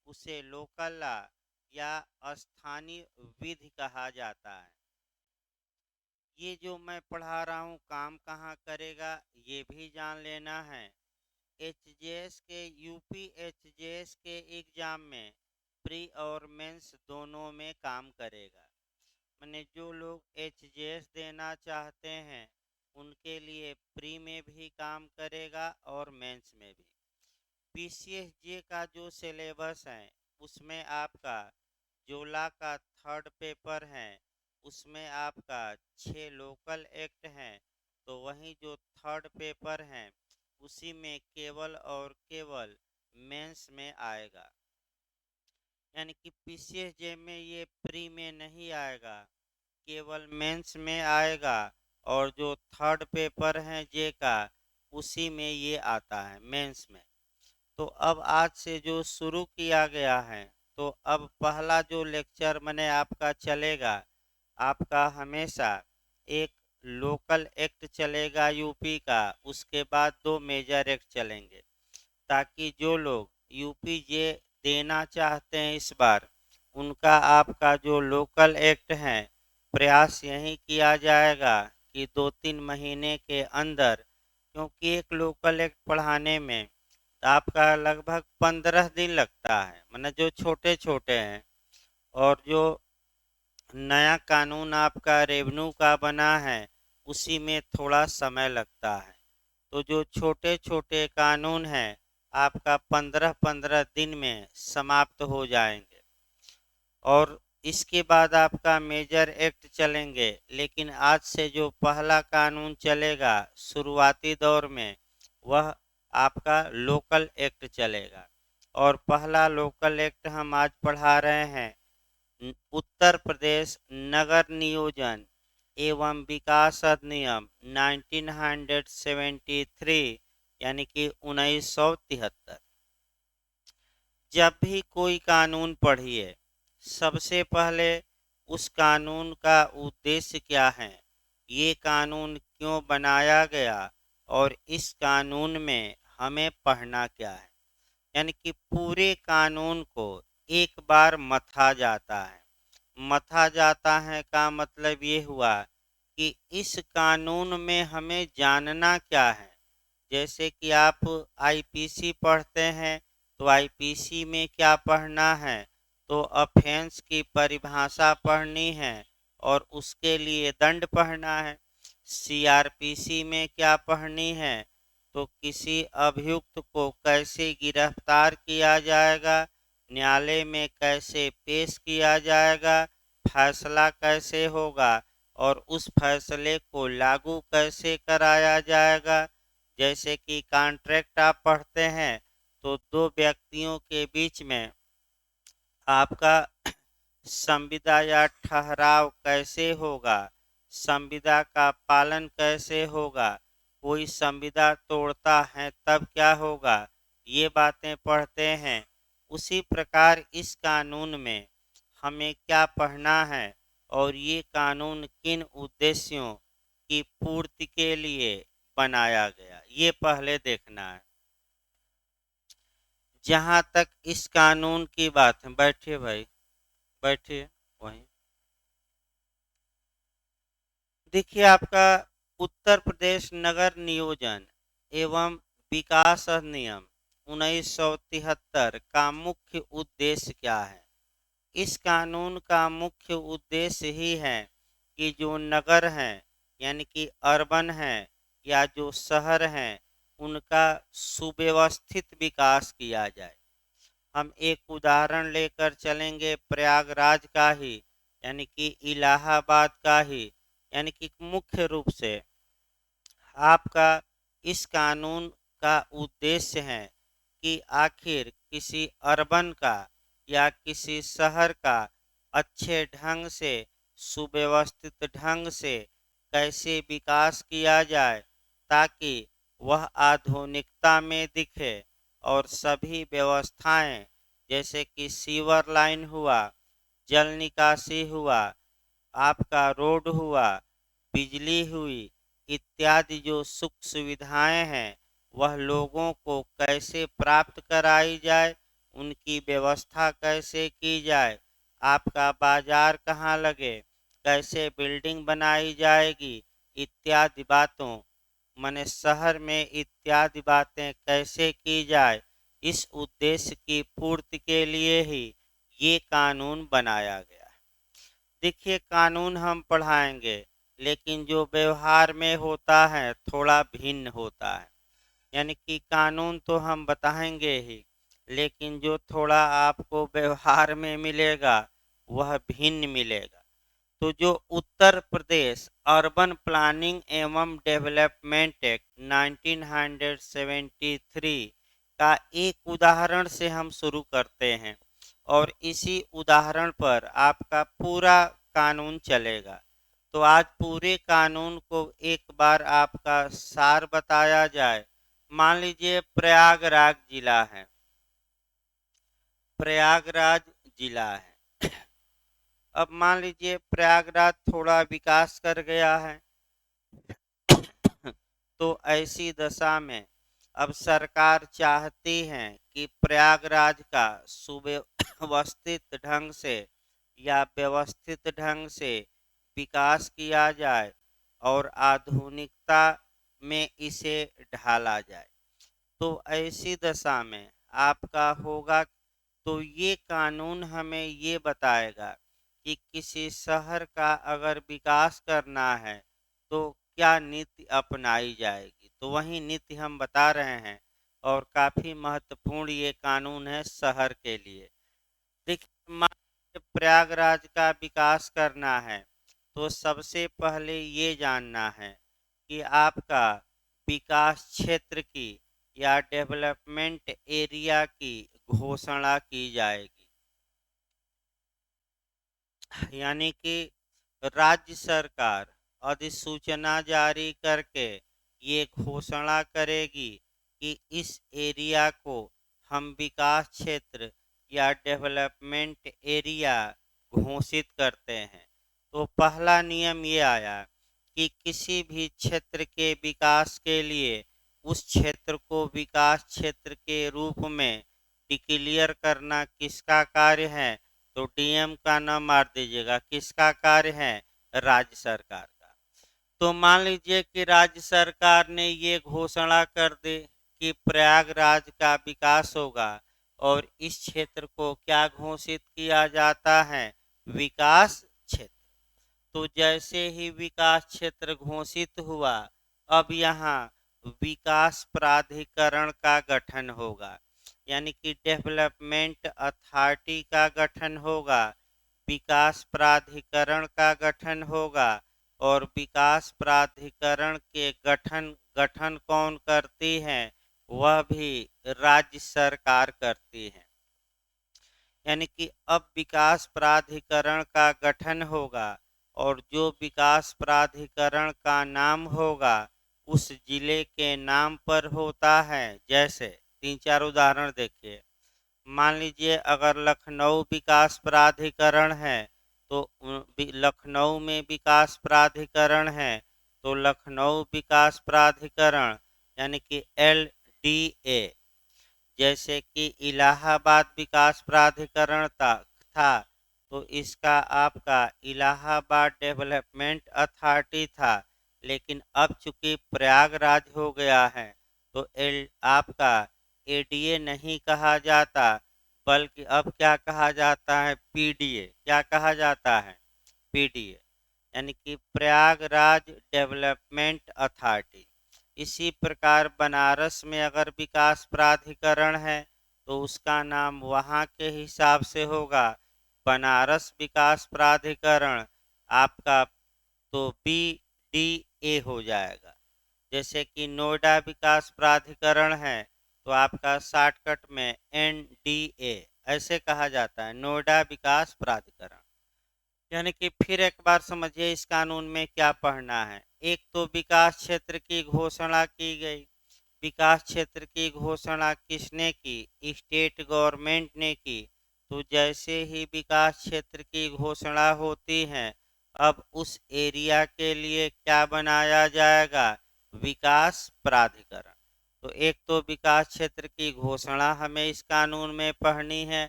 उसे local law या स्थानीय विधि कहा जाता है। ये जो मैं पढ़ा रहा हूँ काम कहाँ करेगा ये भी जान लेना है। एचजेएस के यूपी एचजेएस के एग्जाम में प्री और मेंस दोनों में काम करेगा। मैंने जो लोग एचजेएस देना चाहते हैं उनके लिए प्री में भी काम करेगा और मेंस में भी। पीसीएसजे का जो सिलेबस है उसमें आपका जोला का थर्ड पेपर है, उसमें आपका 6 लोकल एक्ट हैं, तो वहीं जो थर्ड पेपर हैं उसी में केवल और केवल मेंस में आएगा। यानी कि पीसीएसजे में ये प्री में नहीं आएगा, केवल मेंस में आएगा। और जो थर्ड पेपर है जे का उसी में ये आता है मेंस में। तो अब आज से जो शुरू किया गया है, तो अब पहला जो लेक्चर मैंने आपका चलेगा, आपका हमेशा एक लोकल एक्ट चलेगा यूपी का, उसके बाद 2 मेजर एक्ट चलेंगे, ताकि जो लोग यूपी जे देना चाहते हैं इस बार, उनका आपका जो लोकल एक्ट है प्रयास यही किया जाएगा कि 2-3 महीने के अंदर, क्योंकि एक लोकल एक्ट पढ़ाने में आपका लगभग 15 दिन लगता है, मतलब जो छोटे छोटे हैं। और जो नया कानून आपका रेवेन्यू का बना है उसी में थोड़ा समय लगता है। तो जो छोटे छोटे कानून हैं आपका 15-15 दिन में समाप्त हो जाएंगे। और इसके बाद आपका मेजर एक्ट चलेंगे, लेकिन आज से जो पहला कानून चलेगा शुरुआती दौर में वह आपका लोकल एक्ट चलेगा। और पहला लोकल एक्ट हम आज पढ़ा रहे हैं उत्तर प्रदेश नगर नियोजन एवं विकास अधिनियम 1973, यानी कि 1973। जब भी कोई कानून पढ़िए सबसे पहले उस कानून का उद्देश्य क्या है, ये कानून क्यों बनाया गया और इस कानून में हमें पढ़ना क्या है। यानी कि पूरे कानून को एक बार मथा जाता है। मथा जाता है का मतलब ये हुआ कि इस कानून में हमें जानना क्या है। जैसे कि आप आईपीसी पढ़ते हैं तो आईपीसी में क्या पढ़ना है, तो ऑफेंस की परिभाषा पढ़नी है और उसके लिए दंड पढ़ना है। सीआरपीसी में क्या पढ़नी है, तो किसी अभियुक्त को कैसे गिरफ्तार किया जाएगा, न्यायालय में कैसे पेश किया जाएगा, फैसला कैसे होगा और उस फैसले को लागू कैसे कराया जाएगा। जैसे कि कॉन्ट्रैक्ट आप पढ़ते हैं तो दो व्यक्तियों के बीच में आपका संविदा या ठहराव कैसे होगा, संविदा का पालन कैसे होगा, कोई संविदा तोड़ता है तब क्या होगा, ये बातें पढ़ते हैं। उसी प्रकार इस कानून में हमें क्या पढ़ना है और ये कानून किन उद्देश्यों की पूर्ति के लिए बनाया गया, ये पहले देखना है। जहाँ तक इस कानून की बात है, बैठिए भाई बैठिए वहीं। देखिए आपका उत्तर प्रदेश नगर नियोजन एवं विकास अधिनियम 1973 का मुख्य उद्देश्य क्या है। इस कानून का मुख्य उद्देश्य ही है कि जो नगर हैं यानी कि अर्बन हैं या जो शहर हैं उनका सुव्यवस्थित विकास किया जाए। हम एक उदाहरण लेकर चलेंगे प्रयागराज का ही, यानी कि इलाहाबाद का ही। यानी कि मुख्य रूप से आपका इस कानून का उद्देश्य है कि आखिर किसी अर्बन का या किसी शहर का अच्छे ढंग से सुव्यवस्थित ढंग से कैसे विकास किया जाए, ताकि वह आधुनिकता में दिखे और सभी व्यवस्थाएं जैसे कि सीवर लाइन हुआ, जल निकासी हुआ, आपका रोड हुआ, बिजली हुई, इत्यादि जो सुख सुविधाएं हैं वह लोगों को कैसे प्राप्त कराई जाए, उनकी व्यवस्था कैसे की जाए, आपका बाजार कहाँ लगे, कैसे बिल्डिंग बनाई जाएगी, इत्यादि बातों माने शहर में इत्यादि बातें कैसे की जाए, इस उद्देश्य की पूर्ति के लिए ही ये कानून बनाया गया है। देखिए, कानून हम पढ़ाएंगे, लेकिन जो व्यवहार में होता है थोड़ा भिन्न होता है। यानी कि कानून तो हम बताएंगे ही, लेकिन जो थोड़ा आपको व्यवहार में मिलेगा वह भिन्न मिलेगा। तो जो उत्तर प्रदेश अर्बन प्लानिंग एवं डेवलपमेंट एक्ट 1973 का एक उदाहरण से हम शुरू करते हैं और इसी उदाहरण पर आपका पूरा कानून चलेगा। तो आज पूरे कानून को एक बार आपका सार बताया जाए। मान लीजिए प्रयागराज जिला है, प्रयागराज जिला है। अब मान लीजिए प्रयागराज थोड़ा विकास कर गया है, तो ऐसी दशा में अब सरकार चाहती है कि प्रयागराज का सुव्यवस्थित ढंग से या व्यवस्थित ढंग से विकास किया जाए और आधुनिकता में इसे ढाला जाए। तो ऐसी दशा में आपका होगा, तो ये कानून हमें ये बताएगा कि किसी शहर का अगर विकास करना है तो क्या नीति अपनाई जाएगी। तो वही नीति हम बता रहे हैं और काफ़ी महत्वपूर्ण ये कानून है शहर के लिए। देखिए, मान लीजिए प्रयागराज का विकास करना है तो सबसे पहले ये जानना है कि आपका विकास क्षेत्र की या डेवलपमेंट एरिया की घोषणा की जाएगी। यानी कि राज्य सरकार अधिसूचना जारी करके ये घोषणा करेगी कि इस एरिया को हम विकास क्षेत्र या डेवलपमेंट एरिया घोषित करते हैं। तो पहला नियम ये आया कि किसी भी क्षेत्र के विकास के लिए उस क्षेत्र को विकास क्षेत्र के रूप में डिक्लेयर करना किसका कार्य है। तो डीएम का नाम मार दीजिएगा, किसका कार्य है, राज्य सरकार का। तो मान लीजिए कि राज्य सरकार ने ये घोषणा कर दी कि प्रयागराज का विकास होगा और इस क्षेत्र को क्या घोषित किया जाता है, विकास क्षेत्र। तो जैसे ही विकास क्षेत्र घोषित हुआ, अब यहाँ विकास प्राधिकरण का गठन होगा, यानी कि डेवलपमेंट अथॉरिटी का गठन होगा, विकास प्राधिकरण का गठन होगा। और विकास प्राधिकरण के गठन कौन करती है, वह भी राज्य सरकार करती है। यानी कि अब विकास प्राधिकरण का गठन होगा और जो विकास प्राधिकरण का नाम होगा उस जिले के नाम पर होता है। जैसे 3-4 उदाहरण देखिए। मान लीजिए अगर लखनऊ विकास प्राधिकरण है तो लखनऊ में विकास प्राधिकरण है तो लखनऊ विकास प्राधिकरण यानी कि LDA। जैसे कि इलाहाबाद विकास प्राधिकरण था तो इसका आपका इलाहाबाद डेवलपमेंट अथॉरिटी था, लेकिन अब चूंकि प्रयागराज हो गया है तो आपका ADA नहीं कहा जाता, बल्कि अब क्या कहा जाता है, PDA। क्या कहा जाता है, PDA, यानी कि प्रयागराज डेवलपमेंट अथॉरिटी। इसी प्रकार बनारस में अगर विकास प्राधिकरण है तो उसका नाम वहाँ के हिसाब से होगा बनारस विकास प्राधिकरण आपका, तो BDA हो जाएगा। जैसे कि नोएडा विकास प्राधिकरण है तो आपका शॉर्टकट में NDA ऐसे कहा जाता है, नोएडा विकास प्राधिकरण। यानी कि फिर एक बार समझिए इस कानून में क्या पढ़ना है। एक तो विकास क्षेत्र की घोषणा की गई। विकास क्षेत्र की घोषणा किसने की, स्टेट गवर्नमेंट ने की। तो जैसे ही विकास क्षेत्र की घोषणा होती है, अब उस एरिया के लिए क्या बनाया जाएगा, विकास प्राधिकरण। तो एक तो विकास क्षेत्र की घोषणा हमें इस कानून में पढ़नी है।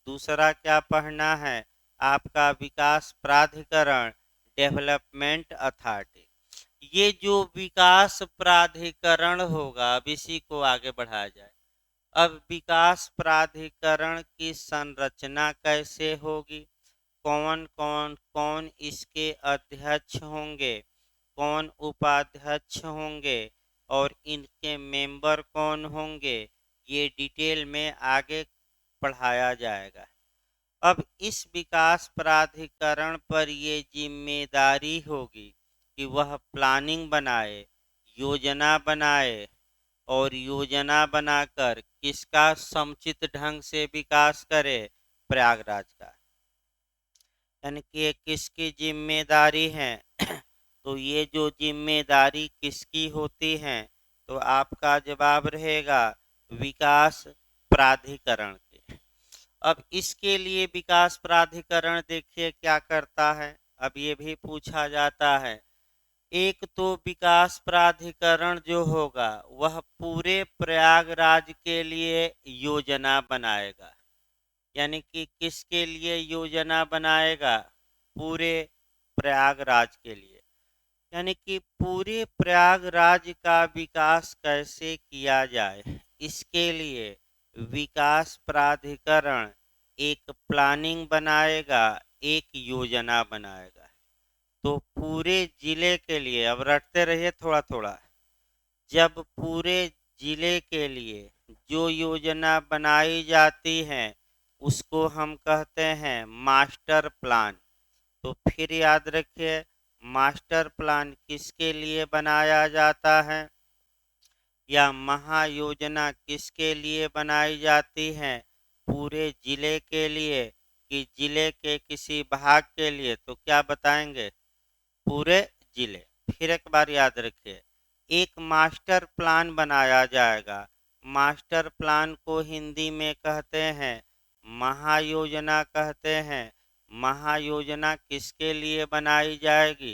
दूसरा क्या पढ़ना है, आपका विकास प्राधिकरण, डेवलपमेंट अथॉरिटी। ये जो विकास प्राधिकरण होगा, अब इसी को आगे बढ़ाया जाए। अब विकास प्राधिकरण की संरचना कैसे होगी, कौन कौन कौन इसके अध्यक्ष होंगे, कौन उपाध्यक्ष होंगे और इनके मेंबर कौन होंगे, ये डिटेल में आगे पढ़ाया जाएगा। अब इस विकास प्राधिकरण पर ये जिम्मेदारी होगी कि वह प्लानिंग बनाए, योजना बनाए और योजना बनाकर किसका समुचित ढंग से विकास करे, प्रयागराज का। यानी कि ये किसकी जिम्मेदारी है तो ये जो जिम्मेदारी किसकी होती है, तो आपका जवाब रहेगा विकास प्राधिकरण की। अब इसके लिए विकास प्राधिकरण देखिए क्या करता है। अब ये भी पूछा जाता है, एक तो विकास प्राधिकरण जो होगा वह पूरे प्रयागराज के लिए योजना बनाएगा। यानी कि किसके लिए योजना बनाएगा, पूरे प्रयागराज के लिए। यानी कि पूरे प्रयागराज का विकास कैसे किया जाए, इसके लिए विकास प्राधिकरण एक प्लानिंग बनाएगा, एक योजना बनाएगा। तो पूरे जिले के लिए, अब रटते रहिए थोड़ा थोड़ा, जब पूरे जिले के लिए जो योजना बनाई जाती है उसको हम कहते हैं मास्टर प्लान। तो फिर याद रखिए, मास्टर प्लान किसके लिए बनाया जाता है या महायोजना किसके लिए बनाई जाती है, पूरे जिले के लिए कि जिले के किसी भाग के लिए, तो क्या बताएंगे, पूरे जिले। फिर एक बार याद रखिए, एक मास्टर प्लान बनाया जाएगा। मास्टर प्लान को हिंदी में कहते हैं महायोजना कहते हैं। महायोजना किसके लिए बनाई जाएगी,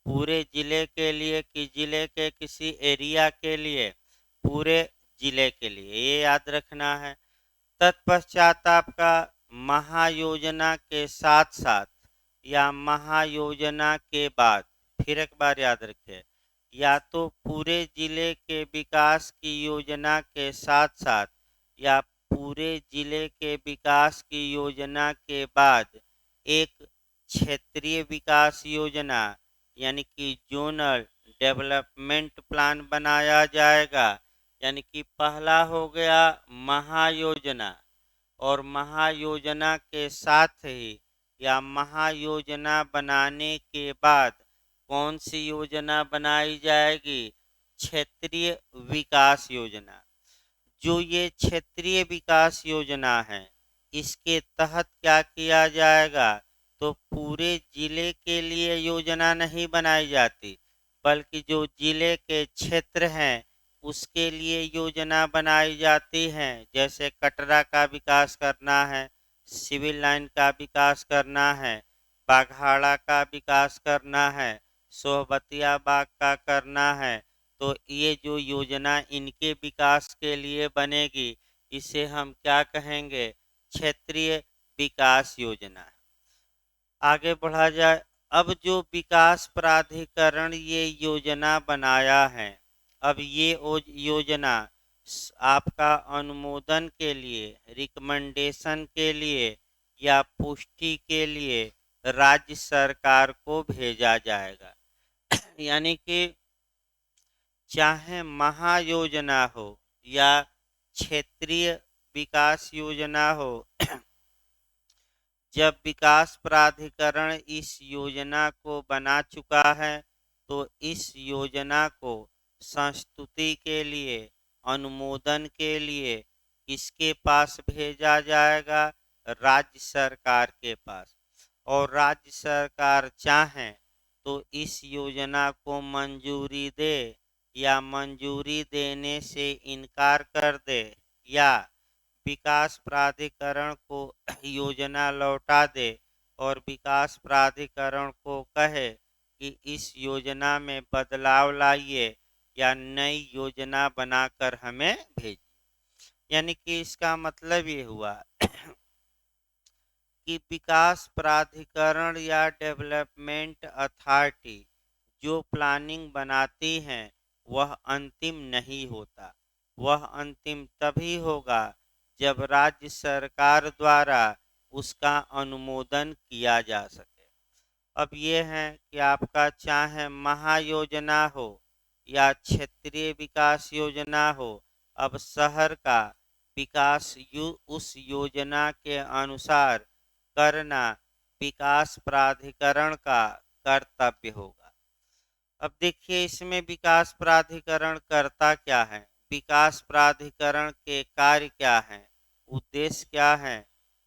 पूरे जिले के लिए कि जिले के किसी एरिया के लिए, पूरे जिले के लिए, ये याद रखना है। तत्पश्चात आपका महायोजना के साथ साथ या महायोजना के बाद, फिर एक बार याद रखें, या तो पूरे जिले के विकास की योजना के साथ साथ या पूरे जिले के विकास की योजना के बाद एक क्षेत्रीय विकास योजना यानी कि जोनल डेवलपमेंट प्लान बनाया जाएगा। यानी कि पहला हो गया महायोजना, और महायोजना के साथ ही या महायोजना बनाने के बाद कौन सी योजना बनाई जाएगी, क्षेत्रीय विकास योजना। जो ये क्षेत्रीय विकास योजना है, इसके तहत क्या किया जाएगा, तो पूरे जिले के लिए योजना नहीं बनाई जाती, बल्कि जो जिले के क्षेत्र हैं उसके लिए योजना बनाई जाती है। जैसे कटरा का विकास करना है, सिविल लाइन का विकास करना है, बाघाड़ा का विकास करना है, सोहबतिया बाग का करना है, तो ये जो योजना इनके विकास के लिए बनेगी, इसे हम क्या कहेंगे, क्षेत्रीय विकास योजना। आगे बढ़ा जाए। अब जो विकास प्राधिकरण ये योजना बनाया है, अब ये योजना आपका अनुमोदन के लिए, रिकमेंडेशन के लिए या पुष्टि के लिए राज्य सरकार को भेजा जाएगा। यानी कि चाहे महायोजना हो या क्षेत्रीय विकास योजना हो, जब विकास प्राधिकरण इस योजना को बना चुका है तो इस योजना को संस्तुति के लिए, अनुमोदन के लिए किसके पास भेजा जाएगा, राज्य सरकार के पास। और राज्य सरकार चाहे तो इस योजना को मंजूरी दे या मंजूरी देने से इनकार कर दे, या विकास प्राधिकरण को योजना लौटा दे और विकास प्राधिकरण को कहे कि इस योजना में बदलाव लाइए या नई योजना बनाकर हमें भेजिए। यानी कि इसका मतलब ये हुआ कि विकास प्राधिकरण या डेवलपमेंट अथॉरिटी जो प्लानिंग बनाती हैं वह अंतिम नहीं होता। वह अंतिम तभी होगा जब राज्य सरकार द्वारा उसका अनुमोदन किया जा सके। अब ये है कि आपका चाहे महायोजना हो या क्षेत्रीय विकास योजना हो, अब शहर का विकास उस योजना के अनुसार करना विकास प्राधिकरण का कर्तव्य होगा। अब देखिए इसमें विकास प्राधिकरण करता क्या है, विकास प्राधिकरण के कार्य क्या हैं, उद्देश्य क्या है।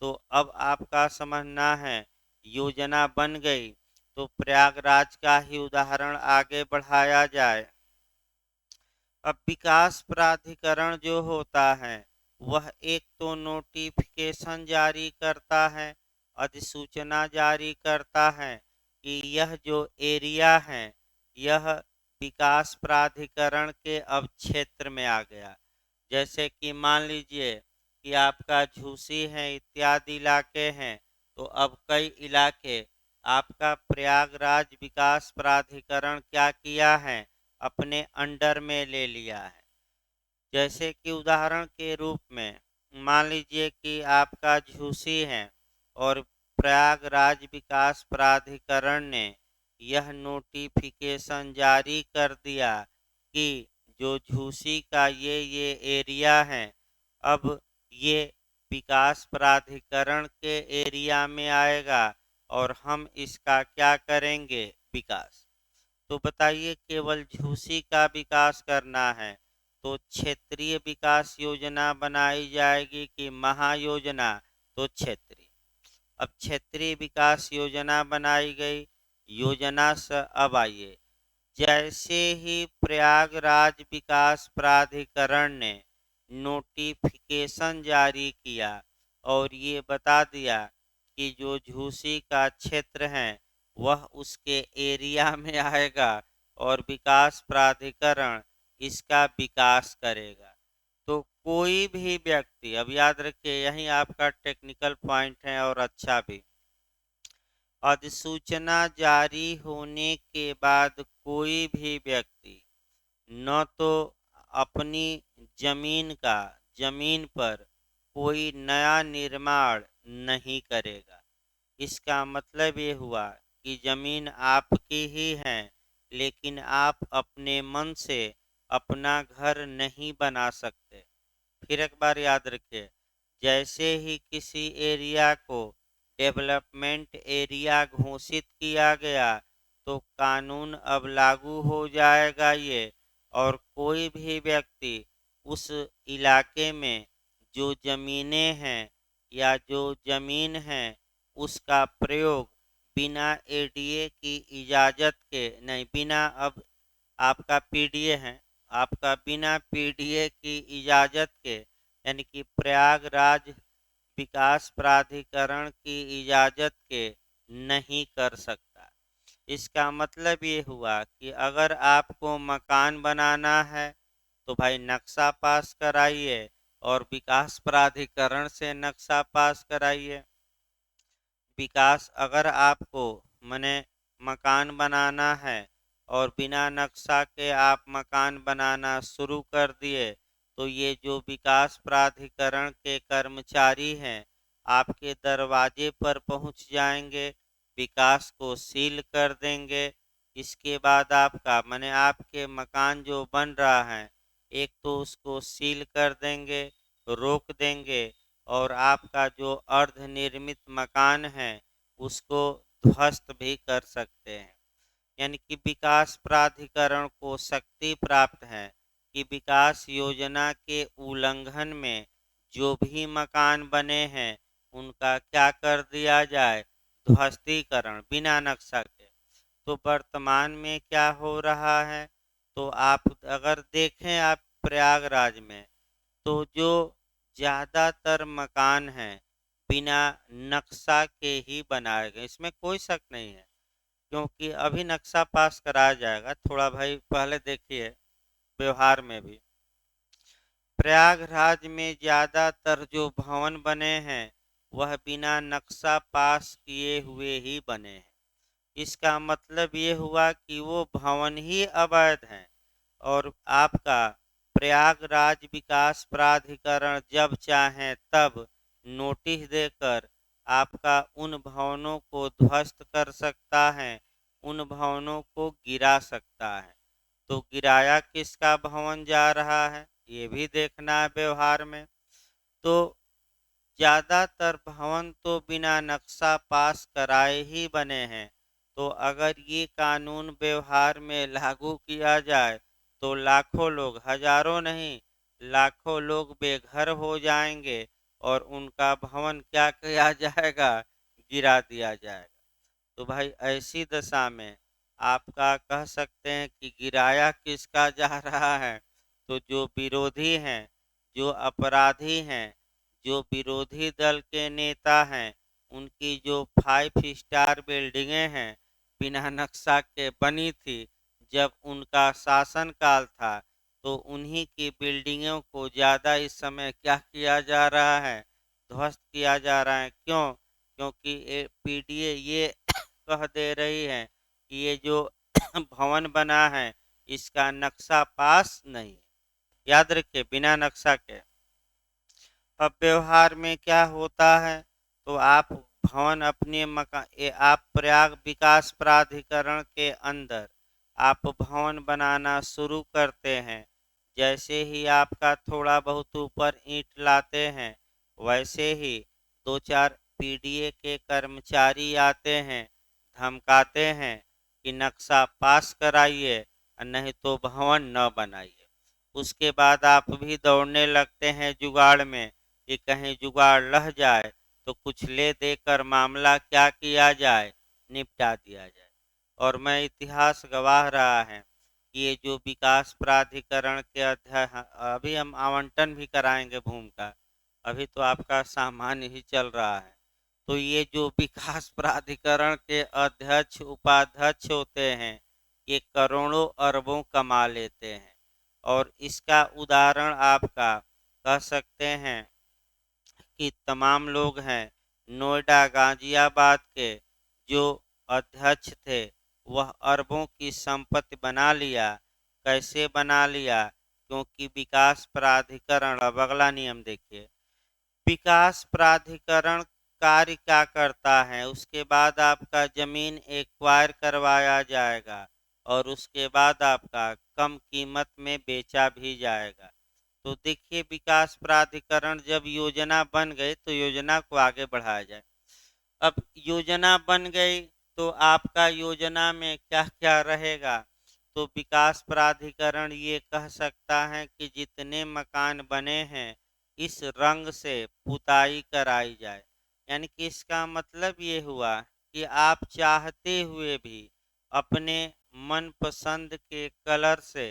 तो अब आपका समझना है, योजना बन गई तो प्रयागराज का ही उदाहरण आगे बढ़ाया जाए। अब विकास प्राधिकरण जो होता है वह एक तो नोटिफिकेशन जारी करता है, अधिसूचना जारी करता है कि यह जो एरिया है यह विकास प्राधिकरण के अब क्षेत्र में आ गया। जैसे कि मान लीजिए कि आपका झूसी है इत्यादि इलाके हैं, तो अब कई इलाके आपका प्रयागराज विकास प्राधिकरण क्या किया है, अपने अंडर में ले लिया है। जैसे कि उदाहरण के रूप में मान लीजिए कि आपका झूसी है और प्रयागराज विकास प्राधिकरण ने यह नोटिफिकेशन जारी कर दिया कि जो झूसी का ये एरिया है अब ये विकास प्राधिकरण के एरिया में आएगा और हम इसका क्या करेंगे, विकास। तो बताइए केवल झूसी का विकास करना है तो क्षेत्रीय विकास योजना बनाई जाएगी कि महायोजना, तो क्षेत्रीय। अब क्षेत्रीय विकास योजना बनाई गई, योजना से अब आइए, जैसे ही प्रयागराज विकास प्राधिकरण ने नोटिफिकेशन जारी किया और ये बता दिया कि जो झूसी का क्षेत्र है वह उसके एरिया में आएगा और विकास प्राधिकरण इसका विकास करेगा, तो कोई भी व्यक्ति, अब याद रखिए यही आपका टेक्निकल पॉइंट है और अच्छा भी, अधिसूचना जारी होने के बाद कोई भी व्यक्ति न तो अपनी जमीन पर कोई नया निर्माण नहीं करेगा। इसका मतलब ये हुआ कि जमीन आपकी ही है, लेकिन आप अपने मन से अपना घर नहीं बना सकते। फिर एक बार याद रखिए, जैसे ही किसी एरिया को डेवलपमेंट एरिया घोषित किया गया तो कानून अब लागू हो जाएगा ये, और कोई भी व्यक्ति उस इलाके में जो ज़मीनें हैं या जो ज़मीन है उसका प्रयोग बिना एडीए की इजाज़त के नहीं, बिना, अब आपका पीडीए है, आपका बिना पीडीए की इजाज़त के यानी कि प्रयागराज विकास प्राधिकरण की इजाज़त के नहीं कर सकता। इसका मतलब ये हुआ कि अगर आपको मकान बनाना है तो भाई नक्शा पास कराइए और विकास प्राधिकरण से नक्शा पास कराइए। विकास अगर आपको मने मकान बनाना है और बिना नक्शा के आप मकान बनाना शुरू कर दिए तो ये जो विकास प्राधिकरण के कर्मचारी हैं आपके दरवाजे पर पहुंच जाएंगे, विकास को सील कर देंगे। इसके बाद आपका मने आपके मकान जो बन रहा है एक तो उसको सील कर देंगे, रोक देंगे, और आपका जो अर्धनिर्मित मकान है उसको ध्वस्त भी कर सकते हैं। यानी कि विकास प्राधिकरण को शक्ति प्राप्त है कि विकास योजना के उल्लंघन में जो भी मकान बने हैं उनका क्या कर दिया जाए, ध्वस्तीकरण बिना नक्शा के। तो वर्तमान में क्या हो रहा है, तो आप अगर देखें आप प्रयागराज में तो जो ज़्यादातर मकान हैं बिना नक्शा के ही बनाए गए, इसमें कोई शक नहीं है, क्योंकि अभी नक्शा पास कराया जाएगा। थोड़ा भाई पहले देखिए व्यवहार में भी। प्रयागराज में ज्यादातर जो भवन बने हैं वह बिना नक्शा पास किए हुए ही बने हैं। इसका मतलब ये हुआ कि वो भवन ही अवैध हैं और आपका प्रयागराज विकास प्राधिकरण जब चाहे तब नोटिस देकर आपका उन भवनों को ध्वस्त कर सकता है, उन भवनों को गिरा सकता है। तो गिराया किसका भवन जा रहा है ये भी देखना है व्यवहार में। तो ज्यादातर भवन तो बिना नक्शा पास कराए ही बने हैं। तो अगर ये कानून व्यवहार में लागू किया जाए तो लाखों लोग, हजारों नहीं लाखों लोग बेघर हो जाएंगे और उनका भवन क्या किया जाएगा, गिरा दिया जाएगा। तो भाई ऐसी दशा में आपका कह सकते हैं कि गिराया किसका जा रहा है, तो जो विरोधी हैं, जो अपराधी हैं, जो विरोधी दल के नेता हैं, उनकी जो 5 स्टार बिल्डिंगें हैं बिना नक्शा के बनी थी जब उनका शासन काल था, तो उन्हीं की बिल्डिंगों को ज़्यादा इस समय क्या किया जा रहा है, ध्वस्त किया जा रहा है। क्यों? क्योंकि पीडीए ये कह दे रही है कि ये जो भवन बना है इसका नक्शा पास नहीं है। याद रखिए, बिना नक्शा के। अब व्यवहार में क्या होता है, तो आप भवन अपने मकान, आप प्रयाग विकास प्राधिकरण के अंदर आप भवन बनाना शुरू करते हैं। जैसे ही आपका थोड़ा बहुत ऊपर ईंट लाते हैं वैसे ही 2-4 पीडीए के कर्मचारी आते हैं, धमकाते हैं कि नक्शा पास कराइए नहीं तो भवन न बनाइए। उसके बाद आप भी दौड़ने लगते हैं जुगाड़ में कि कहीं जुगाड़ लह जाए तो कुछ ले देकर मामला क्या किया जाए, निपटा दिया जाए। और मैं इतिहास गवाह रहा है कि ये जो विकास प्राधिकरण के अध्यक्ष, अभी हम आवंटन भी कराएंगे भूमि का, अभी तो आपका सामान्य ही चल रहा है। तो ये जो विकास प्राधिकरण के अध्यक्ष उपाध्यक्ष होते हैं ये करोड़ों अरबों कमा लेते हैं। और इसका उदाहरण आपका कह सकते हैं कि तमाम लोग हैं। नोएडा गाजियाबाद के जो अध्यक्ष थे वह अरबों की संपत्ति बना लिया। कैसे बना लिया? क्योंकि विकास प्राधिकरण, अब अगला नियम देखिए, विकास प्राधिकरण कार्य क्या करता है, उसके बाद आपका जमीन एक्वायर करवाया जाएगा और उसके बाद आपका कम कीमत में बेचा भी जाएगा। तो देखिए, विकास प्राधिकरण जब योजना बन गई तो योजना को आगे बढ़ाया जाए। अब योजना बन गई तो आपका योजना में क्या क्या रहेगा, तो विकास प्राधिकरण ये कह सकता है कि जितने मकान बने हैं इस रंग से पुताई कराई जाए। यानी कि इसका मतलब ये हुआ कि आप चाहते हुए भी अपने मनपसंद के कलर से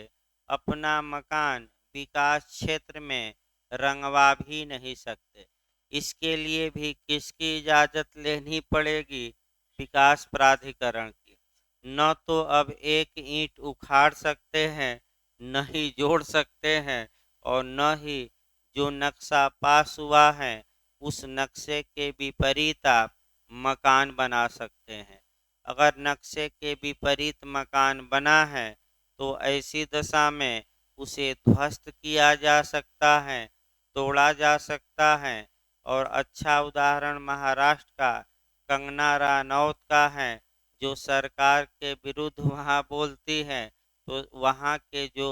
अपना मकान विकास क्षेत्र में रंगवा भी नहीं सकते। इसके लिए भी किसकी इजाज़त लेनी पड़ेगी? विकास प्राधिकरण की। न तो अब एक ईंट उखाड़ सकते हैं, न ही जोड़ सकते हैं और न ही जो नक्शा पास हुआ है उस नक्शे के विपरीत आप मकान बना सकते हैं। अगर नक्शे के विपरीत मकान बना है तो ऐसी दशा में उसे ध्वस्त किया जा सकता है, तोड़ा जा सकता है। और अच्छा उदाहरण महाराष्ट्र का कंगना रनौत का है, जो सरकार के विरुद्ध वहाँ बोलती हैं। तो वहाँ के जो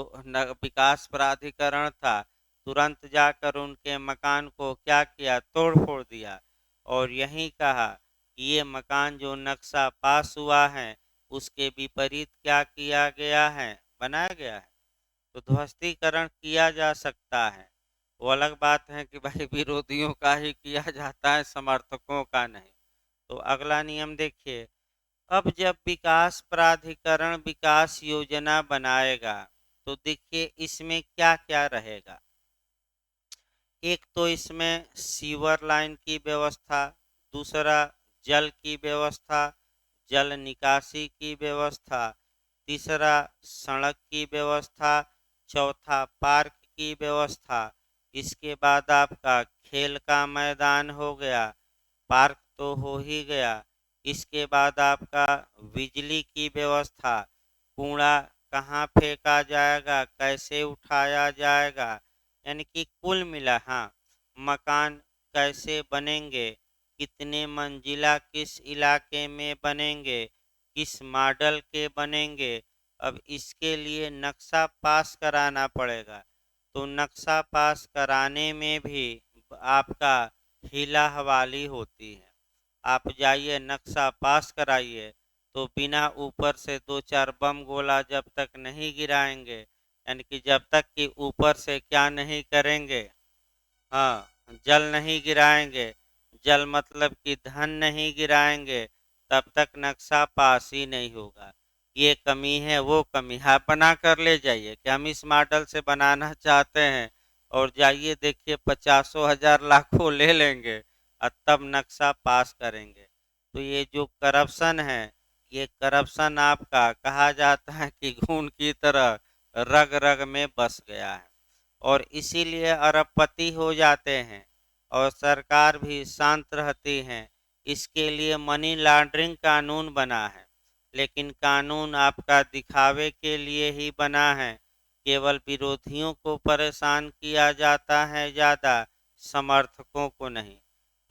विकास प्राधिकरण था तुरंत जाकर उनके मकान को क्या किया, तोड़ फोड़ दिया और यही कहा कि ये मकान जो नक्शा पास हुआ है उसके विपरीत क्या किया गया है, बनाया गया है। तो ध्वस्तीकरण किया जा सकता है। वो अलग बात है कि भाई विरोधियों का ही किया जाता है, समर्थकों का नहीं। तो अगला नियम देखिए, अब जब विकास प्राधिकरण विकास योजना बनाएगा तो देखिए इसमें क्या क्या रहेगा। एक तो इसमें सीवर लाइन की व्यवस्था, दूसरा जल की व्यवस्था, जल निकासी की व्यवस्था, तीसरा सड़क की व्यवस्था, चौथा पार्क की व्यवस्था, इसके बाद आपका खेल का मैदान हो गया, पार्क तो हो ही गया। इसके बाद आपका बिजली की व्यवस्था, कूड़ा कहाँ फेंका जाएगा, कैसे उठाया जाएगा, यानी कि कुल मिला। हाँ, मकान कैसे बनेंगे, कितने मंजिला किस इलाके में बनेंगे, किस मॉडल के बनेंगे, अब इसके लिए नक्शा पास कराना पड़ेगा। तो नक्शा पास कराने में भी आपका हीला हवाली होती है। आप जाइए नक्शा पास कराइए, तो बिना ऊपर से 2-4 बम गोला जब तक नहीं गिराएंगे, यानी कि जब तक कि ऊपर से क्या नहीं करेंगे, हाँ, जल नहीं गिराएंगे, जल मतलब कि धन नहीं गिराएंगे, तब तक नक्शा पास ही नहीं होगा। ये कमी है, वो कमी है, आप बना कर ले जाइए कि हम इस मॉडल से बनाना चाहते हैं, और जाइए देखिए 50,000 लाखों ले लेंगे और तब नक्शा पास करेंगे। तो ये जो करप्शन है, ये करप्शन आपका कहा जाता है कि खून की तरह रग रग में बस गया है, और इसीलिए अरबपति हो जाते हैं और सरकार भी शांत रहती है। इसके लिए मनी लॉन्ड्रिंग कानून बना है, लेकिन कानून आपका दिखावे के लिए ही बना है। केवल विरोधियों को परेशान किया जाता है, ज़्यादा समर्थकों को नहीं।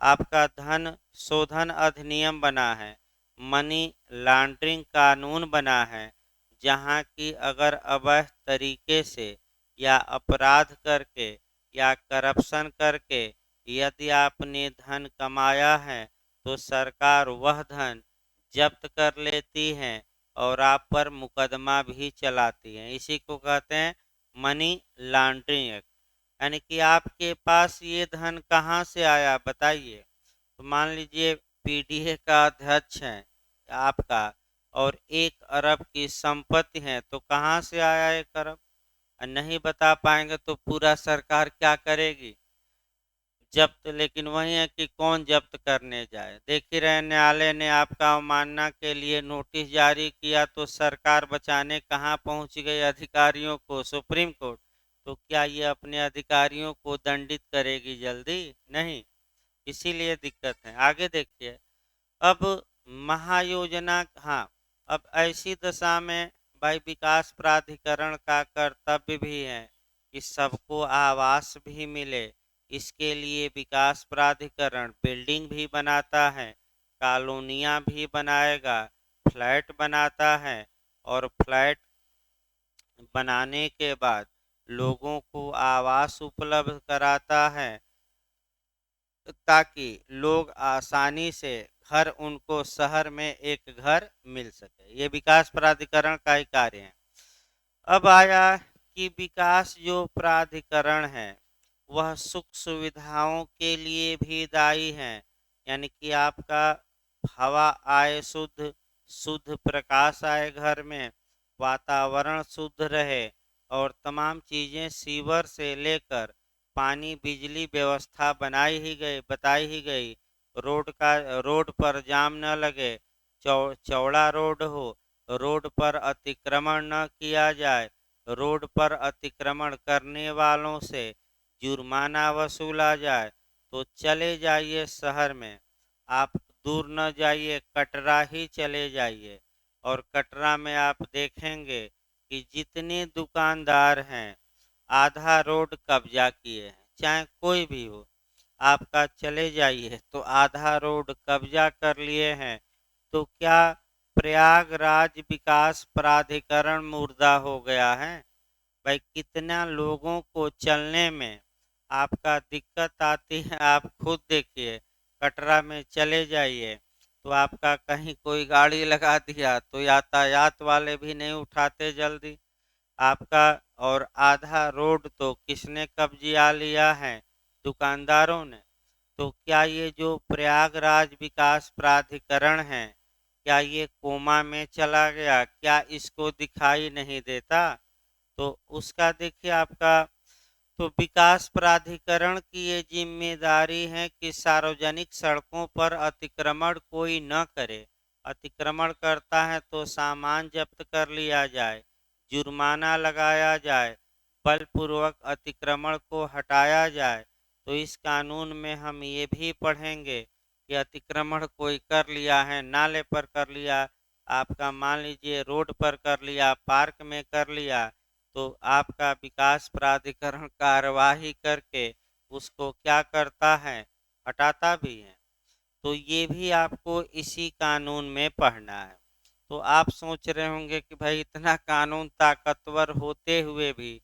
आपका धन शोधन अधिनियम बना है, मनी लॉन्ड्रिंग कानून बना है, जहाँ की अगर अवैध तरीके से या अपराध करके या करप्शन करके यदि आपने धन कमाया है, तो सरकार वह धन जब्त कर लेती है और आप पर मुकदमा भी चलाती है। इसी को कहते हैं मनी लॉन्ड्रिंग एक्ट। यानी कि आपके पास ये धन कहाँ से आया बताइए। तो मान लीजिए पीडीए का अध्यक्ष है आपका, और 1 अरब की संपत्ति है, तो कहाँ से आया 1 अरब, नहीं बता पाएंगे तो पूरा सरकार क्या करेगी, जब्त। लेकिन वही है कि कौन जब्त करने जाए। देख ही रहे, न्यायालय ने आपका अवमानना के लिए नोटिस जारी किया, तो सरकार बचाने कहाँ पहुंच गई, अधिकारियों को, सुप्रीम कोर्ट। तो क्या ये अपने अधिकारियों को दंडित करेगी जल्दी? नहीं, इसीलिए दिक्कत है। आगे देखिए, अब महायोजना, हाँ, अब ऐसी दशा में भाई विकास प्राधिकरण का कर्तव्य भी है कि सबको आवास भी मिले। इसके लिए विकास प्राधिकरण बिल्डिंग भी बनाता है, कॉलोनियाँ भी बनाएगा, फ्लैट बनाता है, और फ्लैट बनाने के बाद लोगों को आवास उपलब्ध कराता है, ताकि लोग आसानी से घर, उनको शहर में एक घर मिल सके। ये विकास प्राधिकरण का ही कार्य है। अब आया कि विकास जो प्राधिकरण है, वह सुख सुविधाओं के लिए भी दायी है। यानी कि आपका हवा आए शुद्ध, शुद्ध प्रकाश आए घर में, वातावरण शुद्ध रहे, और तमाम चीज़ें सीवर से लेकर पानी बिजली व्यवस्था बताई ही गई। रोड पर जाम न लगे, चौड़ा रोड हो, रोड पर अतिक्रमण न किया जाए, रोड पर अतिक्रमण करने वालों से जुर्माना वसूला जाए। तो चले जाइए शहर में, आप दूर न जाइए, कटरा ही चले जाइए, और कटरा में आप देखेंगे कि जितने दुकानदार हैं आधा रोड कब्जा किए हैं, चाहे कोई भी हो। आपका चले जाइए तो आधा रोड कब्जा कर लिए हैं। तो क्या प्रयागराज विकास प्राधिकरण मुर्दा हो गया है? भाई कितना लोगों को चलने में आपका दिक्कत आती है, आप खुद देखिए। कटरा में चले जाइए तो आपका कहीं कोई गाड़ी लगा दिया तो यातायात वाले भी नहीं उठाते जल्दी आपका। और आधा रोड तो किसने कब्जा लिया है? दुकानदारों ने। तो क्या ये जो प्रयागराज विकास प्राधिकरण है, क्या ये कोमा में चला गया? क्या इसको दिखाई नहीं देता? तो उसका देखिए आपका, तो विकास प्राधिकरण की ये जिम्मेदारी है कि सार्वजनिक सड़कों पर अतिक्रमण कोई न करे। अतिक्रमण करता है तो सामान जब्त कर लिया जाए, जुर्माना लगाया जाए, बलपूर्वक अतिक्रमण को हटाया जाए। तो इस कानून में हम ये भी पढ़ेंगे कि अतिक्रमण कोई कर लिया है, नाले पर कर लिया, आपका मान लीजिए रोड पर कर लिया, पार्क में कर लिया, तो आपका विकास प्राधिकरण कार्यवाही करके उसको क्या करता है, हटाता भी है। तो ये भी आपको इसी कानून में पढ़ना है। तो आप सोच रहे होंगे कि भाई इतना कानून ताकतवर होते हुए भी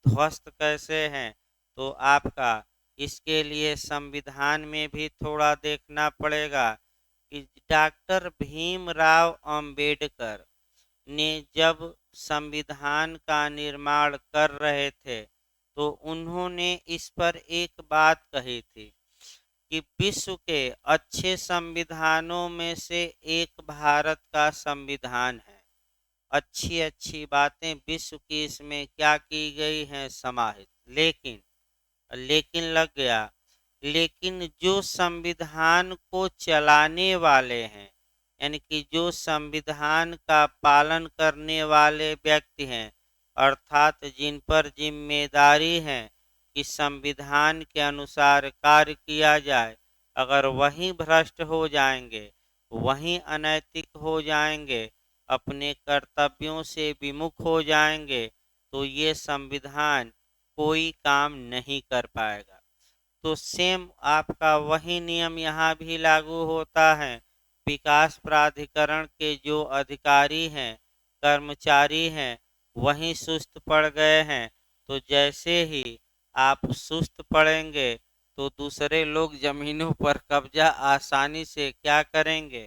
ध्वस्त कैसे हैं। तो आपका इसके लिए संविधान में भी थोड़ा देखना पड़ेगा कि डॉक्टर भीमराव अंबेडकर ने जब संविधान का निर्माण कर रहे थे तो उन्होंने इस पर एक बात कही थी कि विश्व के अच्छे संविधानों में से एक भारत का संविधान है। अच्छी अच्छी बातें विश्व की इसमें क्या की गई हैं, समाहित। लेकिन लेकिन लग गया, लेकिन जो संविधान को चलाने वाले हैं, यानी कि जो संविधान का पालन करने वाले व्यक्ति हैं, अर्थात जिन पर जिम्मेदारी है कि संविधान के अनुसार कार्य किया जाए, अगर वही भ्रष्ट हो जाएंगे, वही अनैतिक हो जाएंगे, अपने कर्तव्यों से विमुख हो जाएंगे, तो ये संविधान कोई काम नहीं कर पाएगा। तो सेम आपका वही नियम यहाँ भी लागू होता है। विकास प्राधिकरण के जो अधिकारी हैं, कर्मचारी हैं, वही सुस्त पड़ गए हैं। तो जैसे ही आप सुस्त पड़ेंगे तो दूसरे लोग जमीनों पर कब्जा आसानी से क्या करेंगे,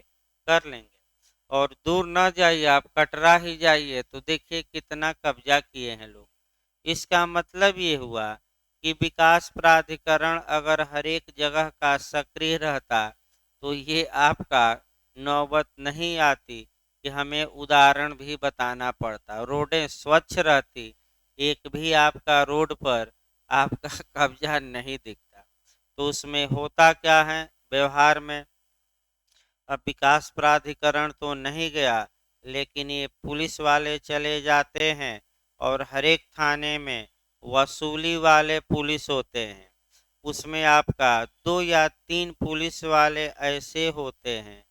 कर लेंगे। और दूर न जाइए, आप कटरा ही जाइए तो देखिए कितना कब्जा किए हैं लोग। इसका मतलब ये हुआ कि विकास प्राधिकरण अगर हर एक जगह का सक्रिय रहता तो ये आपका नौबत नहीं आती कि हमें उदाहरण भी बताना पड़ता। रोडें स्वच्छ रहती, एक भी आपका रोड पर आपका कब्जा नहीं दिखता। तो उसमें होता क्या है व्यवहार में, अब विकास प्राधिकरण तो नहीं गया, लेकिन ये पुलिस वाले चले जाते हैं और हर एक थाने में वसूली वाले पुलिस होते हैं। उसमें आपका 2 या 3 पुलिस वाले ऐसे होते हैं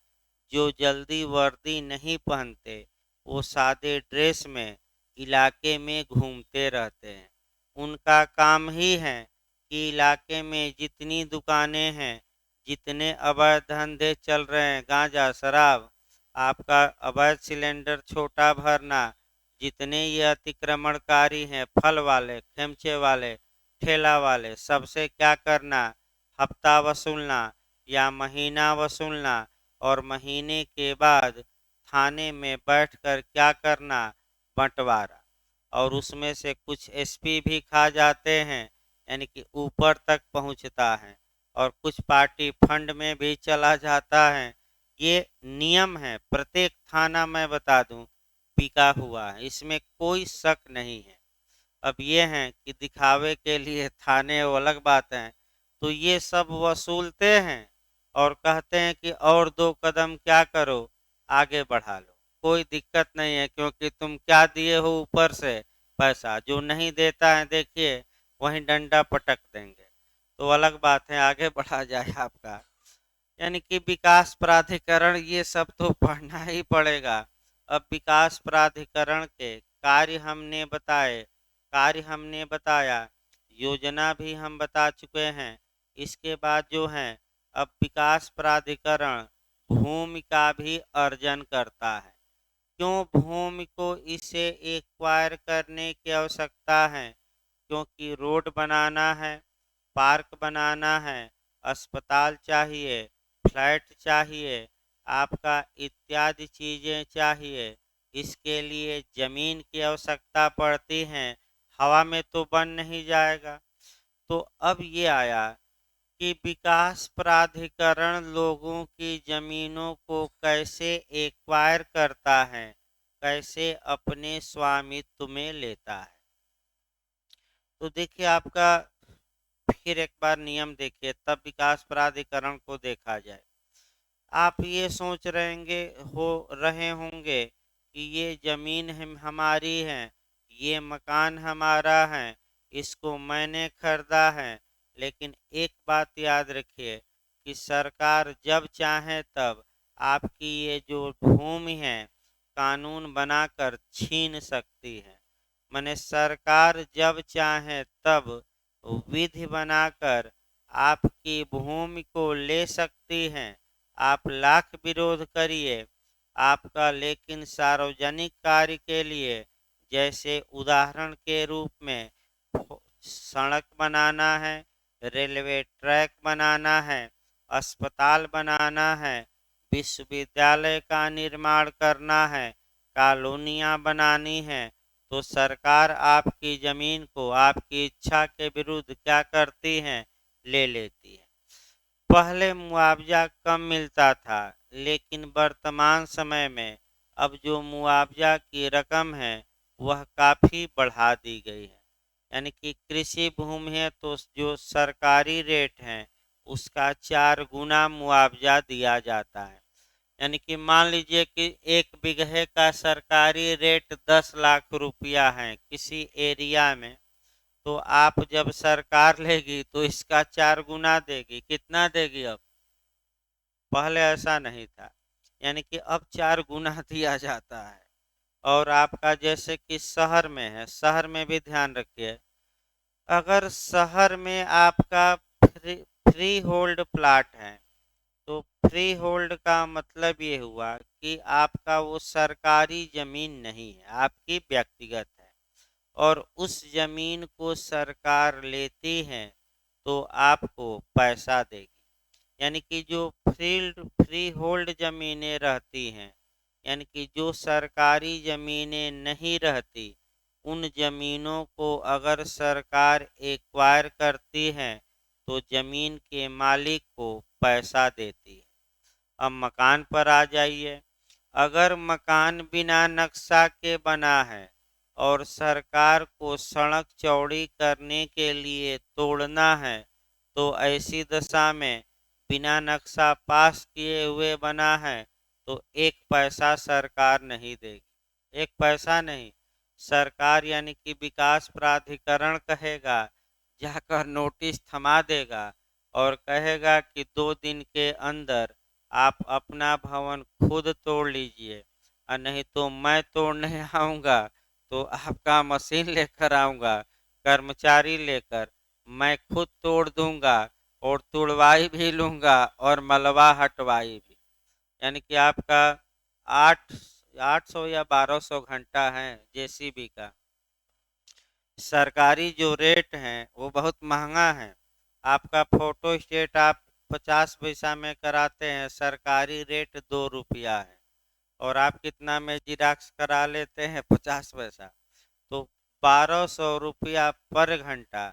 जो जल्दी वर्दी नहीं पहनते, वो सादे ड्रेस में इलाके में घूमते रहते हैं। उनका काम ही है कि इलाके में जितनी दुकानें हैं, जितने अवैध धंधे चल रहे हैं, गांजा शराब, आपका अवैध सिलेंडर छोटा भरना, जितने ये अतिक्रमणकारी हैं, फल वाले, खेमचे वाले, ठेला वाले, सबसे क्या करना, हफ्ता वसूलना या महीना वसूलना, और महीने के बाद थाने में बैठकर क्या करना, बंटवारा। और उसमें से कुछ एसपी भी खा जाते हैं, यानी कि ऊपर तक पहुंचता है, और कुछ पार्टी फंड में भी चला जाता है। ये नियम है, प्रत्येक थाना मैं बता दूं बिका हुआ है, इसमें कोई शक नहीं है। अब ये हैं कि दिखावे के लिए थाने वो अलग बात है। तो ये सब वसूलते हैं और कहते हैं कि और 2 कदम क्या करो, आगे बढ़ा लो, कोई दिक्कत नहीं है, क्योंकि तुम क्या दिए हो ऊपर से पैसा, जो नहीं देता है देखिए वहीं डंडा पटक देंगे। तो अलग बात है, आगे बढ़ा जाए आपका। यानी कि विकास प्राधिकरण ये सब तो पढ़ना ही पड़ेगा। अब विकास प्राधिकरण के कार्य हमने बताया, योजना भी हम बता चुके हैं। इसके बाद जो है, अब विकास प्राधिकरण भूमि का भी अर्जन करता है। क्यों भूमि को इसे एक्वायर करने की आवश्यकता है? क्योंकि रोड बनाना है, पार्क बनाना है, अस्पताल चाहिए, फ्लैट चाहिए, आपका इत्यादि चीज़ें चाहिए। इसके लिए ज़मीन की आवश्यकता पड़ती है, हवा में तो बन नहीं जाएगा। तो अब ये आया कि विकास प्राधिकरण लोगों की ज़मीनों को कैसे एक्वायर करता है, कैसे अपने स्वामित्व में लेता है। तो देखिए आपका फिर एक बार नियम देखिए, तब विकास प्राधिकरण को देखा जाए। आप ये सोच रहे होंगे कि ये जमीन हमारी है, ये मकान हमारा है, इसको मैंने खरीदा है। लेकिन एक बात याद रखिए कि सरकार जब चाहे तब आपकी ये जो भूमि है कानून बनाकर छीन सकती है। माने सरकार जब चाहे तब विधि बनाकर आपकी भूमि को ले सकती है। आप लाख विरोध करिए आपका, लेकिन सार्वजनिक कार्य के लिए, जैसे उदाहरण के रूप में सड़क बनाना है, रेलवे ट्रैक बनाना है, अस्पताल बनाना है, विश्वविद्यालय का निर्माण करना है, कॉलोनियाँ बनानी है, तो सरकार आपकी जमीन को आपकी इच्छा के विरुद्ध क्या करती है? ले लेती है। पहले मुआवजा कम मिलता था, लेकिन वर्तमान समय में अब जो मुआवजा की रकम है वह काफ़ी बढ़ा दी गई है। यानी कि कृषि भूमि है तो जो सरकारी रेट है उसका 4 गुना मुआवजा दिया जाता है। यानी कि मान लीजिए कि 1 बीघे का सरकारी रेट 10 लाख रुपया है किसी एरिया में, तो आप जब सरकार लेगी तो इसका 4 गुना देगी। कितना देगी अब? पहले ऐसा नहीं था, यानी कि अब 4 गुना दिया जाता है। और आपका जैसे कि शहर में है, शहर में भी ध्यान रखिए, अगर शहर में आपका फ्री फ्री होल्ड प्लाट है, तो फ्री होल्ड का मतलब ये हुआ कि आपका वो सरकारी जमीन नहीं है, आपकी व्यक्तिगत है, और उस जमीन को सरकार लेती है तो आपको पैसा देगी। यानी कि जो फ्री होल्ड ज़मीनें रहती हैं, यानी कि जो सरकारी ज़मीनें नहीं रहती, उन ज़मीनों को अगर सरकार एक्वायर करती है तो ज़मीन के मालिक को पैसा देती है। अब मकान पर आ जाइए। अगर मकान बिना नक्शा के बना है और सरकार को सड़क चौड़ी करने के लिए तोड़ना है, तो ऐसी दशा में बिना नक्शा पास किए हुए बना है तो 1 पैसा सरकार नहीं देगी। 1 पैसा नहीं, सरकार यानी कि विकास प्राधिकरण कहेगा, जाकर नोटिस थमा देगा और कहेगा कि 2 दिन के अंदर आप अपना भवन खुद तोड़ लीजिए, और नहीं तो मैं तोड़ने आऊँगा, तो आपका मशीन लेकर आऊँगा, कर्मचारी लेकर, मैं खुद तोड़ दूँगा और तुड़वाई भी लूँगा और मलबा हटवाई भी। यानी कि आपका 8 800 या 1200 घंटा है जेसीबी का। सरकारी जो रेट है वो बहुत महंगा है। आपका फोटो स्टेट आप 50 पैसा में कराते हैं, सरकारी रेट 2 रुपया है, और आप कितना में जिराक्स करा लेते हैं? 50 पैसा। तो 1200 रुपया पर घंटा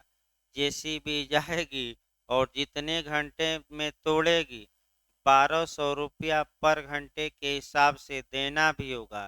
जेसीबी जाएगी और जितने घंटे में तोड़ेगी 1200 रुपया पर घंटे के हिसाब से देना भी होगा।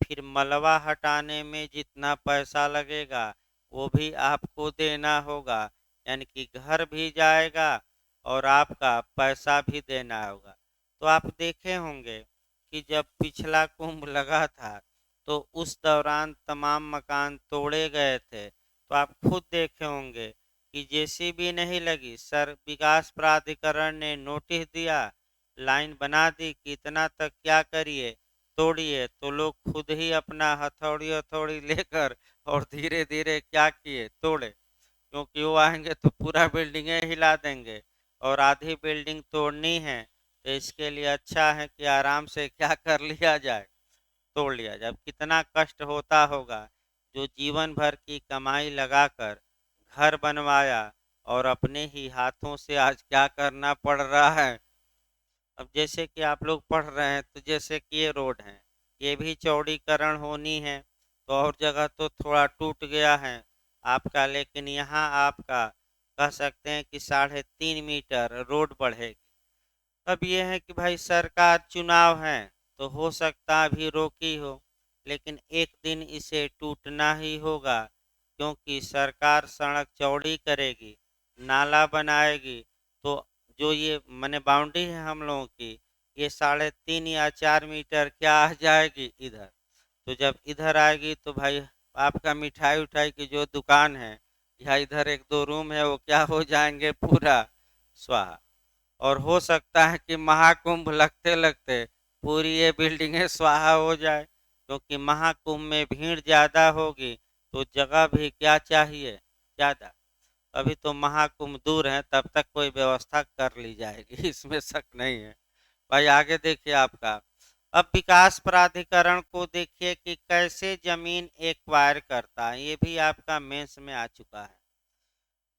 फिर मलबा हटाने में जितना पैसा लगेगा वो भी आपको देना होगा, यानी कि घर भी जाएगा और आपका पैसा भी देना होगा। तो आप देखे होंगे कि जब पिछला कुंभ लगा था तो उस दौरान तमाम मकान तोड़े गए थे, तो आप खुद देखे होंगे कि जेसीबी नहीं लगी, सर विकास प्राधिकरण ने नोटिस दिया, लाइन बना दी कि इतना तक क्या करिए, तोड़िए, तो लोग खुद ही अपना हथौड़ी हथौड़ी लेकर और धीरे धीरे क्या किए? तोड़े। क्योंकि वो आएंगे तो पूरा बिल्डिंगे हिला देंगे और आधी बिल्डिंग तोड़नी है, तो इसके लिए अच्छा है कि आराम से क्या कर लिया जाए? तोड़ लिया जाए। अब कितना कष्ट होता होगा जो जीवन भर की कमाई लगाकर घर बनवाया और अपने ही हाथों से आज क्या करना पड़ रहा है। अब जैसे कि आप लोग पढ़ रहे हैं, तो जैसे कि ये रोड है, ये भी चौड़ीकरण होनी है, तो और जगह तो थोड़ा टूट गया है आपका, लेकिन यहाँ आपका कह सकते हैं कि 3.5 मीटर रोड बढ़ेगी। अब ये है कि भाई सरकार चुनाव है तो हो सकता अभी रोकी हो, लेकिन एक दिन इसे टूटना ही होगा, क्योंकि सरकार सड़क चौड़ी करेगी, नाला बनाएगी, तो जो ये मैंने बाउंड्री है हम लोगों की, ये 3.5 या 4 मीटर क्या आ जाएगी इधर। तो जब इधर आएगी तो भाई आपका मिठाई उठाई की जो दुकान है या इधर एक दो रूम है वो क्या हो जाएंगे, पूरा स्वाहा। और हो सकता है कि महाकुंभ लगते लगते पूरी ये बिल्डिंगें स्वाहा हो जाए, क्योंकि महाकुंभ में भीड़ ज्यादा होगी तो जगह भी क्या चाहिए, ज्यादा। अभी तो महाकुंभ दूर है, तब तक कोई व्यवस्था कर ली जाएगी इसमें शक नहीं है। भाई आगे देखिए आपका, अब विकास प्राधिकरण को देखिए कि कैसे जमीन एक्वायर करता है, ये भी आपका मेंस में आ चुका है।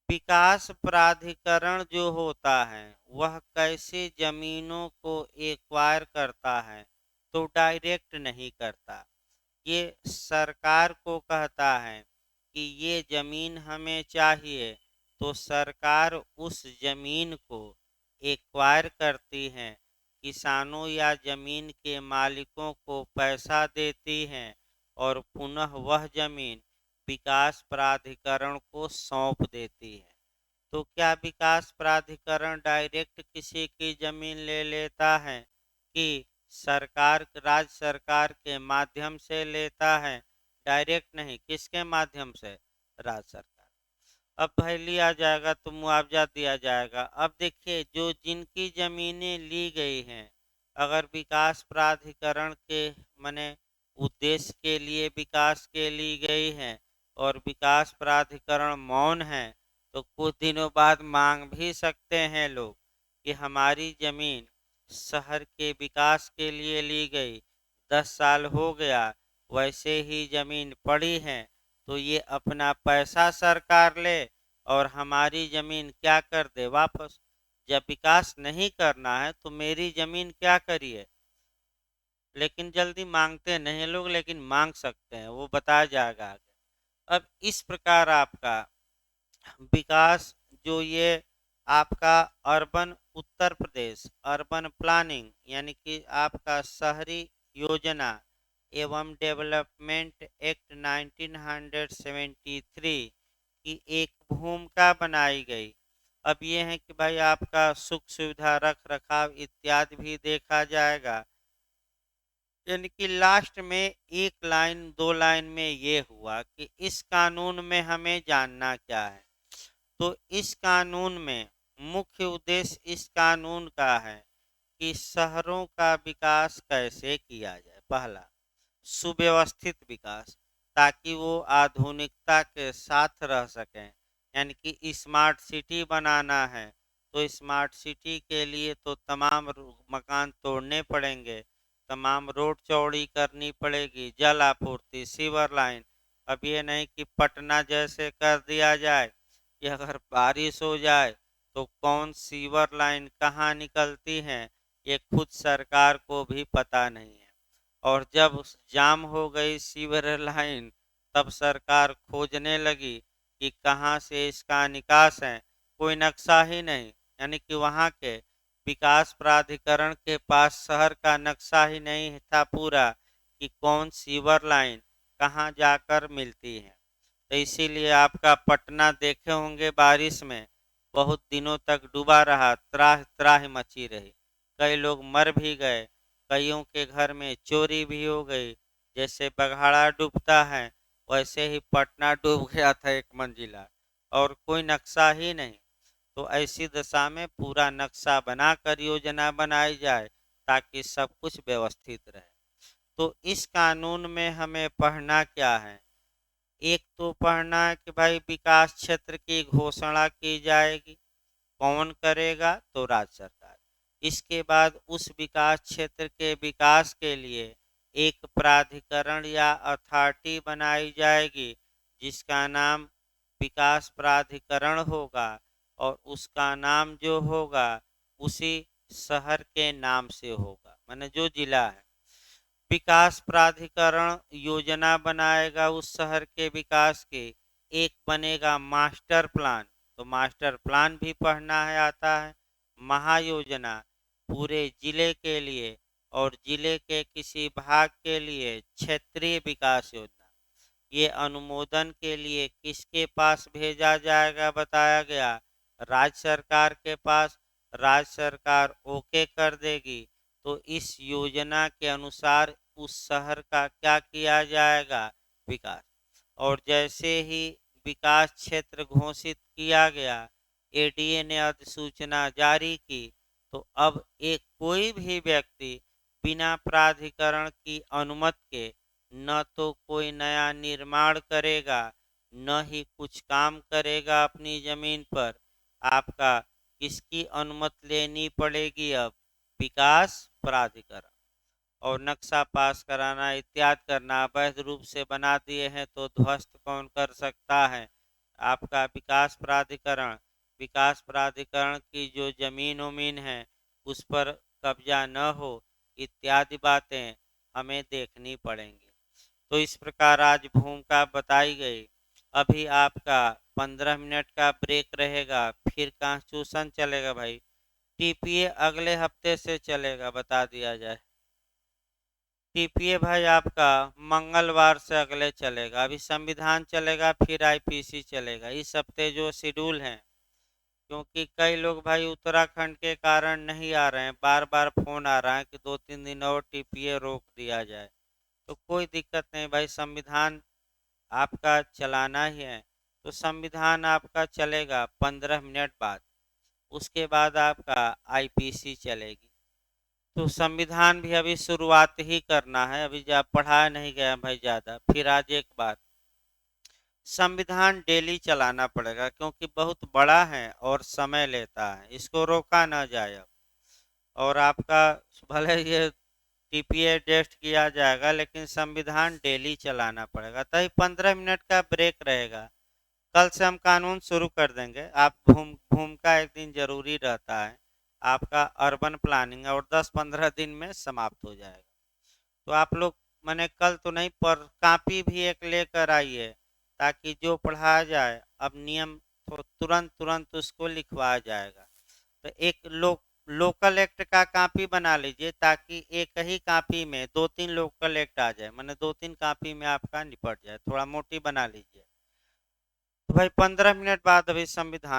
विकास प्राधिकरण जो होता है वह कैसे जमीनों को एक्वायर करता है, तो डायरेक्ट नहीं करता। ये सरकार को कहता है कि ये जमीन हमें चाहिए, तो सरकार उस जमीन को एक्वायर करती है, किसानों या जमीन के मालिकों को पैसा देती है और पुनः वह जमीन विकास प्राधिकरण को सौंप देती है। तो क्या विकास प्राधिकरण डायरेक्ट किसी की जमीन ले लेता है कि सरकार, राज्य सरकार के माध्यम से लेता है? डायरेक्ट नहीं, किसके माध्यम से? राज्य सरकार। अब भाई लिया जाएगा तो मुआवजा दिया जाएगा। अब देखिए, जो जिनकी जमीनें ली गई हैं, अगर विकास प्राधिकरण के मने उद्देश्य के लिए विकास के ली गई हैं और विकास प्राधिकरण मौन है, तो कुछ दिनों बाद मांग भी सकते हैं लोग कि हमारी जमीन शहर के विकास के लिए ली गई, 10 साल हो गया, वैसे ही जमीन पड़ी है, तो ये अपना पैसा सरकार ले और हमारी जमीन क्या कर दे वापस। जब विकास नहीं करना है तो मेरी जमीन क्या करिए, लेकिन जल्दी मांगते नहीं लोग, लेकिन मांग सकते हैं, वो बताया जाएगा आगे। अब इस प्रकार आपका विकास, जो ये आपका urban Uttar Pradesh urban planning यानी कि आपका शहरी योजना एवं डेवलपमेंट एक्ट 1973 की एक भूमिका बनाई गई। अब ये है कि भाई आपका सुख सुविधा रख रखाव इत्यादि भी देखा जाएगा, यानी कि लास्ट में एक लाइन दो लाइन में ये हुआ कि इस कानून में हमें जानना क्या है। तो इस कानून में मुख्य उद्देश्य इस कानून का है कि शहरों का विकास कैसे किया जाए। पहला, सुव्यवस्थित विकास, ताकि वो आधुनिकता के साथ रह सकें, यानी कि स्मार्ट सिटी बनाना है तो स्मार्ट सिटी के लिए तो तमाम मकान तोड़ने पड़ेंगे, तमाम रोड चौड़ी करनी पड़ेगी, जल आपूर्ति, सीवर लाइन। अब ये नहीं कि पटना जैसे कर दिया जाए कि अगर बारिश हो जाए तो कौन सीवर लाइन कहाँ निकलती है, ये खुद सरकार को भी पता नहीं है। और जब जाम हो गई सीवर लाइन, तब सरकार खोजने लगी कि कहाँ से इसका निकास है, कोई नक्शा ही नहीं, यानी कि वहाँ के विकास प्राधिकरण के पास शहर का नक्शा ही नहीं था पूरा कि कौन सीवर लाइन कहाँ जाकर मिलती है। तो इसीलिए आपका पटना देखे होंगे बारिश में बहुत दिनों तक डूबा रहा, त्राह त्राह मची रही, कई लोग मर भी गए, कईयों के घर में चोरी भी हो गई। जैसे बघाड़ा डूबता है वैसे ही पटना डूब गया था एक मंजिला, और कोई नक्शा ही नहीं। तो ऐसी दशा में पूरा नक्शा बनाकर योजना बनाई जाए ताकि सब कुछ व्यवस्थित रहे। तो इस कानून में हमें पढ़ना क्या है? एक तो पढ़ना है कि भाई विकास क्षेत्र की घोषणा की जाएगी, कौन करेगा, तो राज्य सरकार। इसके बाद उस विकास क्षेत्र के विकास के लिए एक प्राधिकरण या अथॉरिटी बनाई जाएगी जिसका नाम विकास प्राधिकरण होगा, और उसका नाम जो होगा उसी शहर के नाम से होगा, माने जो जिला है। विकास प्राधिकरण योजना बनाएगा उस शहर के विकास के, एक बनेगा मास्टर प्लान, तो मास्टर प्लान भी पढ़ना है आता है। महायोजना पूरे जिले के लिए, और जिले के किसी भाग के लिए क्षेत्रीय विकास योजना, ये अनुमोदन के लिए किसके पास भेजा जाएगा, बताया गया राज्य सरकार के पास। राज्य सरकार ओके कर देगी तो इस योजना के अनुसार उस शहर का क्या किया जाएगा, विकास। और जैसे ही विकास क्षेत्र घोषित किया गया, एडीए ने अधिसूचना जारी की, तो अब एक कोई भी व्यक्ति बिना प्राधिकरण की अनुमति के न तो कोई नया निर्माण करेगा, न ही कुछ काम करेगा अपनी जमीन पर। आपका किसकी अनुमति लेनी पड़ेगी अब? विकास प्राधिकरण। और नक्शा पास कराना इत्यादि करना, अवैध रूप से बना दिए हैं तो ध्वस्त कौन कर सकता है? आपका विकास प्राधिकरण। विकास प्राधिकरण की जो जमीन उमीन है उस पर कब्जा न हो, इत्यादि बातें हमें देखनी पड़ेंगी। तो इस प्रकार आज भूमिका बताई गई। अभी आपका 15 मिनट का ब्रेक रहेगा, फिर कॉन्स्टिट्यूशन चलेगा भाई। टीपीए अगले हफ्ते से चलेगा, बता दिया जाए। टीपीए भाई आपका मंगलवार से अगले चलेगा। अभी संविधान चलेगा, फिर आईपीसी चलेगा। इस हफ्ते जो शेड्यूल है, क्योंकि कई लोग भाई उत्तराखंड के कारण नहीं आ रहे हैं, बार बार फोन आ रहा है कि 2-3 दिन और टीपीए रोक दिया जाए। तो कोई दिक्कत नहीं भाई, संविधान आपका चलाना ही है। तो संविधान आपका चलेगा 15 मिनट बाद, उसके बाद आपका आईपीसी चलेगी। तो संविधान भी अभी शुरुआत ही करना है, अभी जब पढ़ाया नहीं गया भाई ज़्यादा। फिर आज एक बात, संविधान डेली चलाना पड़ेगा क्योंकि बहुत बड़ा है और समय लेता है, इसको रोका ना जाए। और आपका भले ये टीपीए टेस्ट किया जाएगा, लेकिन संविधान डेली चलाना पड़ेगा। तभी 15 मिनट का ब्रेक रहेगा। कल से हम कानून शुरू कर देंगे। आप भूमिका एक दिन जरूरी रहता है आपका, अर्बन प्लानिंग, और 10-15 दिन में समाप्त हो जाएगा। तो आप लोग मैंने कल तो नहीं, पर कापी भी एक लेकर आइए, ताकि जो पढ़ाया जाए अब नियम तो तुरंत तुरंत उसको लिखवाया जाएगा। तो एक लोकल एक्ट का कापी बना लीजिए, ताकि एक ही कापी में 2-3 लोकल एक्ट आ जाए, मैंने 2-3 कापी में आपका निपट जाए। थोड़ा मोटी बना लीजिए। तो भाई 15 मिनट बाद अभी संविधान